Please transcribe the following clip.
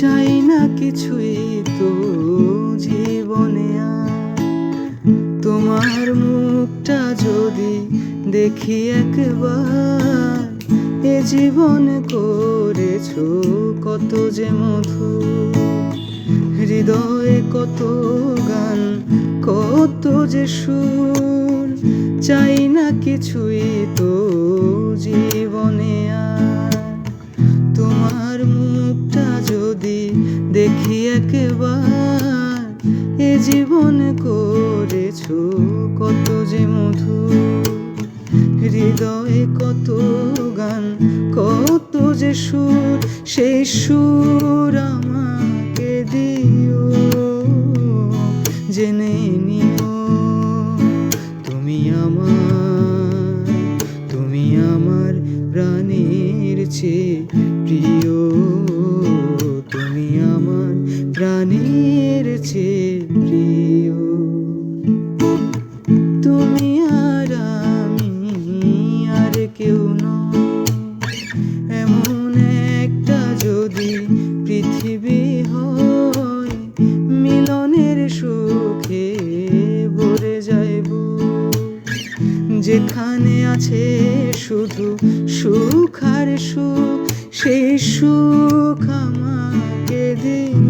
চাই না কিছুই তো জীবনে আর, তোমার মুখটা যদি দেখি একবার, এ জীবনে করেছো কত যে মধুর, হৃদয়ে কত গান কত যে সুর। চাই না কিছুই তো জীবনে আর, তোমার মুখটা যদি দেখি একবার, এ জীবনে করেছো কত যে মধুর, হৃদয়ে কত গান কত যে সুর। সেই সুর আমাকে দিও, জেনে নিও তুমি আমার প্রাণের চেয়ে প্রিয়, তুমি আমার প্রাণের চেয়ে প্রিয়। তুমি আর আমি আর কেউ নয়, এমন একটা যদি পৃথিবী হয়, মিলনের সুখে ভরে যাইব, যেখানে আছে শুধু সুখ আর সুখ। সেই সুখ আমাকে দিও,